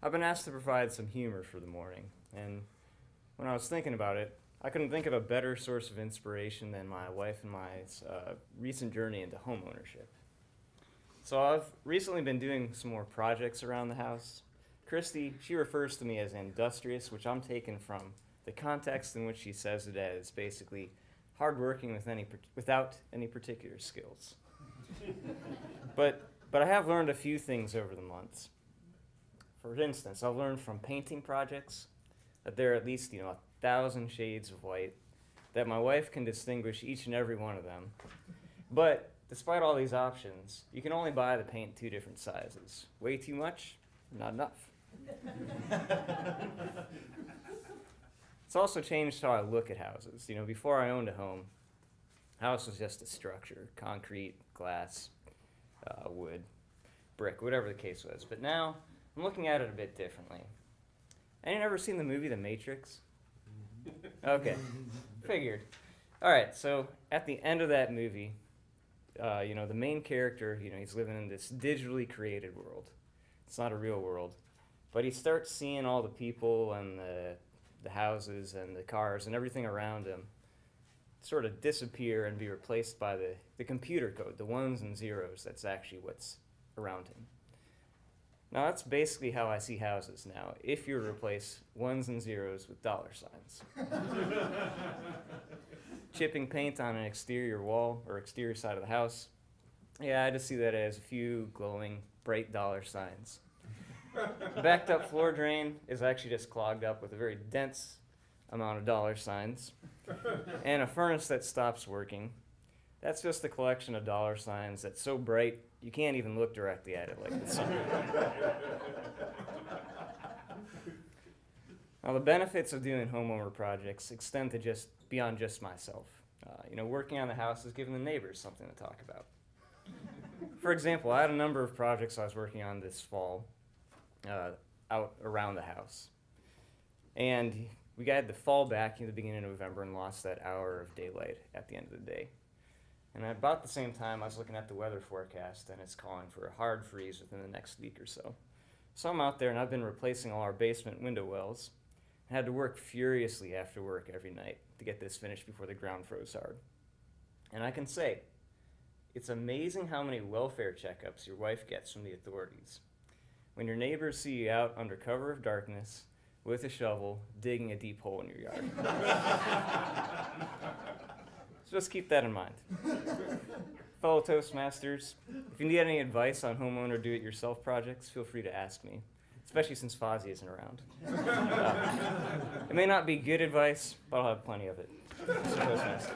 I've been asked to provide some humor for the morning, and when I was thinking about it, I couldn't think of a better source of inspiration than my wife and my recent journey into homeownership. So I've recently been doing some more projects around the house. Christy, she refers to me as industrious, which I'm taking from the context in which she says it as basically hardworking without any particular skills. But I have learned a few things over the months. For instance, I've learned from painting projects that there are at least 1,000 shades of white, that my wife can distinguish each and every one of them. But despite all these options, you can only buy the paint 2 different sizes. Way too much, not enough. It's also changed how I look at houses. Before I owned a home, a house was just a structure: concrete, glass, wood, brick, whatever the case was. But now I'm looking at it a bit differently. Anyone ever seen the movie The Matrix? Okay, figured. All right, so at the end of that movie, the main character, he's living in this digitally created world. It's not a real world. But he starts seeing all the people and the houses and the cars and everything around him sort of disappear and be replaced by the computer code, the ones and zeros. That's actually what's around him. Now, that's basically how I see houses now, if you replace ones and zeros with dollar signs. Chipping paint on an exterior wall or exterior side of the house, yeah, I just see that as a few glowing, bright dollar signs. The backed up floor drain is actually just clogged up with a very dense amount of dollar signs. And a furnace that stops working, that's just a collection of dollar signs that's so bright you can't even look directly at it like the sun. Now, the benefits of doing homeowner projects extend to beyond just myself. Working on the house has given the neighbors something to talk about. For example, I had a number of projects I was working on this fall out around the house. And we had to fall back in the beginning of November and lost that hour of daylight at the end of the day. And at about the same time, I was looking at the weather forecast, and it's calling for a hard freeze within the next week or so. So I'm out there, and I've been replacing all our basement window wells. I had to work furiously after work every night to get this finished before the ground froze hard. And I can say, it's amazing how many welfare checkups your wife gets from the authorities when your neighbors see you out under cover of darkness with a shovel digging a deep hole in your yard. So just keep that in mind. Fellow Toastmasters, if you need any advice on homeowner do-it-yourself projects, feel free to ask me, especially since Fozzie isn't around. It may not be good advice, but I'll have plenty of it. Toastmaster.